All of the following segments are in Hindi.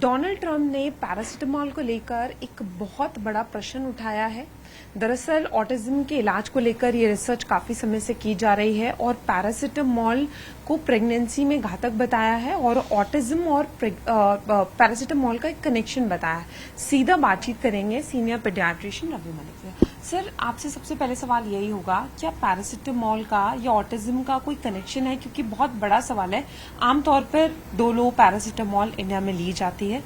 डोनाल्ड ट्रंप ने पैरासिटामोल को लेकर एक बहुत बड़ा प्रश्न उठाया है। दरअसल ऑटिज्म के इलाज को लेकर ये रिसर्च काफी समय से की जा रही है और पैरासिटामोल को प्रेगनेंसी में घातक बताया है और ऑटिज्म और पैरासिटामोल का एक कनेक्शन बताया है। सीधा बातचीत करेंगे सीनियर पीडियाट्रिशियन रवि मलिक से। सर, आपसे सबसे पहले सवाल यही होगा, क्या पैरासिटामोल का या ऑटिज्म का कोई कनेक्शन है? क्योंकि बहुत बड़ा सवाल है। आमतौर पर डोलो पैरासिटामोल इंडिया में ली जाती है।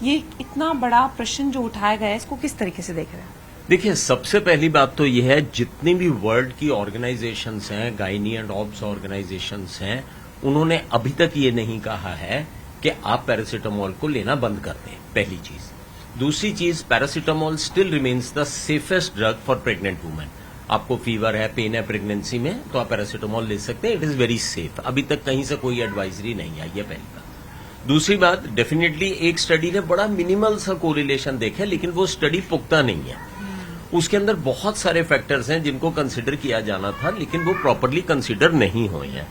ये इतना बड़ा प्रश्न जो उठाया गया है, इसको किस तरीके से देख रहे हैं? देखिए, सबसे पहली बात तो यह है, जितनी भी वर्ल्ड की ऑर्गेनाइजेशंस हैं, गायनी एंड ऑब्स ऑर्गेनाइजेशंस हैं, उन्होंने अभी तक ये नहीं कहा है कि आप पैरासिटामोल को लेना बंद कर दें। पहली चीज। दूसरी चीज, paracetamol still remains the safest drug for pregnant women. आपको फीवर है, पेन है प्रेगनेंसी में, तो आप पैरासिटामोल ले सकते हैं। It is very safe. अभी तक कहीं से कोई एडवाइजरी नहीं आई है, पहली बात। दूसरी बात, डेफिनेटली एक स्टडी ने बड़ा मिनिमल सा कोरिलेशन देखा, लेकिन वो स्टडी पुख्ता नहीं है। उसके अंदर बहुत सारे फैक्टर्स हैं जिनको कंसिडर किया जाना था, लेकिन वो प्रॉपरली कंसिडर नहीं हुए हैं।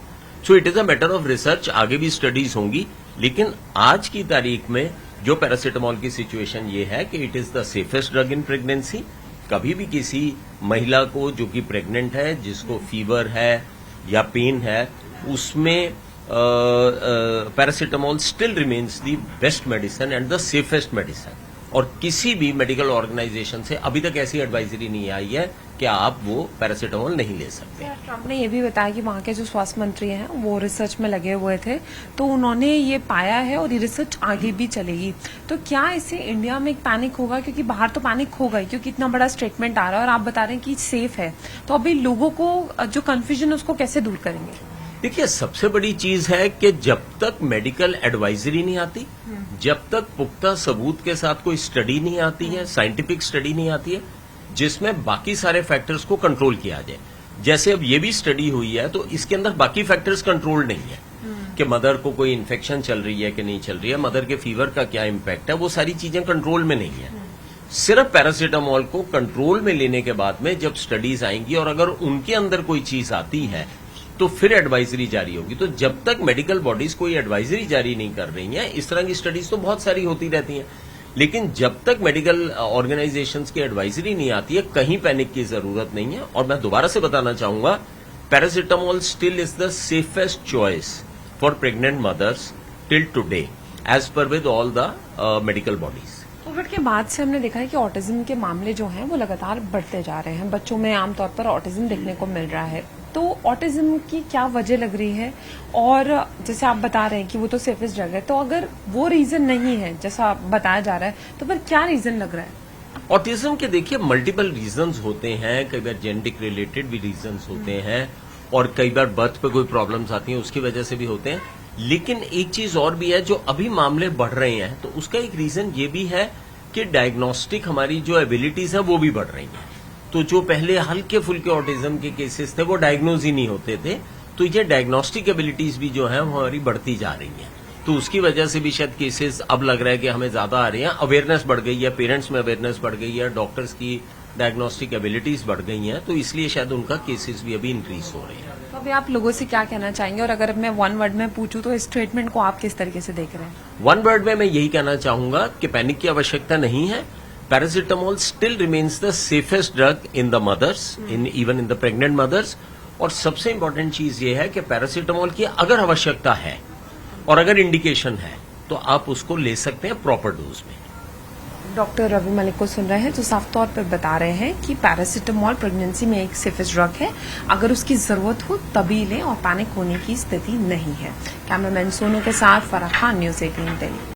So it is a matter of research. आगे भी स्टडीज होंगी, लेकिन आज की तारीख में जो पैरासिटामोल की सिचुएशन ये है कि it is the safest drug in pregnancy. कभी भी किसी महिला को जो कि प्रेग्नेंट है, जिसको फीवर है या पेन है, उसमें paracetamol still remains the best medicine and the safest medicine. और किसी भी मेडिकल ऑर्गेनाइजेशन से अभी तक ऐसी एडवाइजरी नहीं आई है कि आप वो पैरासिटामोल नहीं ले सकते। ट्रंप ने ये भी बताया कि वहाँ के जो स्वास्थ्य मंत्री हैं वो रिसर्च में लगे हुए थे, तो उन्होंने ये पाया है और ये रिसर्च आगे भी चलेगी। तो क्या इससे इंडिया में एक पैनिक होगा? क्योंकि बाहर तो पैनिक होगा ही, क्योंकि इतना बड़ा स्टेटमेंट आ रहा है और आप बता रहे हैं कि सेफ है। तो अभी लोगों को जो कंफ्यूजन है उसको कैसे दूर करेंगे? देखिए, सबसे बड़ी चीज है कि जब तक मेडिकल एडवाइजरी नहीं आती, जब तक पुख्ता सबूत के साथ कोई स्टडी नहीं आती है, साइंटिफिक स्टडी नहीं आती है, जिसमें बाकी सारे फैक्टर्स को कंट्रोल किया जाए। जैसे अब ये भी स्टडी हुई है, तो इसके अंदर बाकी फैक्टर्स कंट्रोल नहीं है कि मदर को कोई इन्फेक्शन चल रही है कि नहीं चल रही है, मदर के फीवर का क्या इम्पैक्ट है, वो सारी चीजें कंट्रोल में नहीं है। सिर्फ पैरासिटामोल को कंट्रोल में लेने के बाद में जब स्टडीज आएंगी और अगर उनके अंदर कोई चीज आती है तो फिर एडवाइजरी जारी होगी। तो जब तक मेडिकल बॉडीज कोई एडवाइजरी जारी नहीं कर रही हैं, इस तरह की स्टडीज तो बहुत सारी होती रहती हैं, लेकिन जब तक मेडिकल ऑर्गेनाइजेशंस की एडवाइजरी नहीं आती है, कहीं पैनिक की जरूरत नहीं है। और मैं दोबारा से बताना चाहूंगा, paracetamol still is the safest choice for pregnant mothers till today, as per with all the medical bodies. COVID के बाद से हमने देखा है कि ऑटिज्म के मामले जो हैं वो लगातार बढ़ते जा रहे हैं। बच्चों में आमतौर पर ऑटिज्म देखने को मिल रहा है। तो ऑटिज्म की क्या वजह लग रही है? और जैसे आप बता रहे हैं कि वो तो सेफेस्ट ड्रग है, तो अगर वो रीजन नहीं है जैसा बताया जा रहा है, तो फिर क्या रीजन लग रहा है? ऑटिज्म के देखिए मल्टीपल रीजंस होते हैं। कई बार जेनेटिक रिलेटेड भी रीजंस होते हैं और कई बार बर्थ पे कोई प्रॉब्लम्स आती हैं, उसकी वजह से भी होते हैं। लेकिन एक चीज और भी है, जो अभी मामले बढ़ रहे हैं, तो उसका एक रीजन ये भी है कि डायग्नोस्टिक हमारी जो एबिलिटीज है वो भी बढ़ रही हैं। तो जो पहले हल्के फुल्के ऑटिज्म के केसेस थे वो डायग्नोज ही नहीं होते थे, तो ये डायग्नोस्टिक एबिलिटीज भी जो है वो हमारी बढ़ती जा रही हैं। तो उसकी वजह से भी शायद केसेस अब लग रहा है कि हमें ज्यादा आ रही हैं। अवेयरनेस बढ़ गई है, पेरेंट्स में अवेयरनेस बढ़ गई है, डॉक्टर्स की डायग्नोस्टिक एबिलिटीज बढ़ गई हैं, तो इसलिए शायद उनका केसेस भी अभी इंक्रीज हो रहे हैं। तो अभी आप लोगों से क्या कहना चाहेंगे? और अगर मैं वन वर्ड में पूछूं तो इस ट्रीटमेंट को आप किस तरीके से देख रहे हैं? वन वर्ड में मैं यही कहना चाहूंगा कि पैनिक की आवश्यकता नहीं है। Paracetamol still remains the safest drug in the mothers, even in the pregnant mothers. और सबसे इंपॉर्टेंट चीज ये है कि पैरासिटामोल की अगर आवश्यकता है और अगर इंडिकेशन है तो आप उसको ले सकते हैं प्रॉपर डोज में। डॉक्टर रवि मलिक को सुन रहे हैं, जो साफ तौर पर बता रहे हैं कि पैरासिटामोल प्रेगनेंसी में एक सेफेस्ट ड्रग है। अगर उसकी जरूरत हो तभी लें और पैनिक होने की स्थिति नहीं है। कैमरामैन सोनू के साथ फराह खान, न्यूज़ 18 दिल्ली।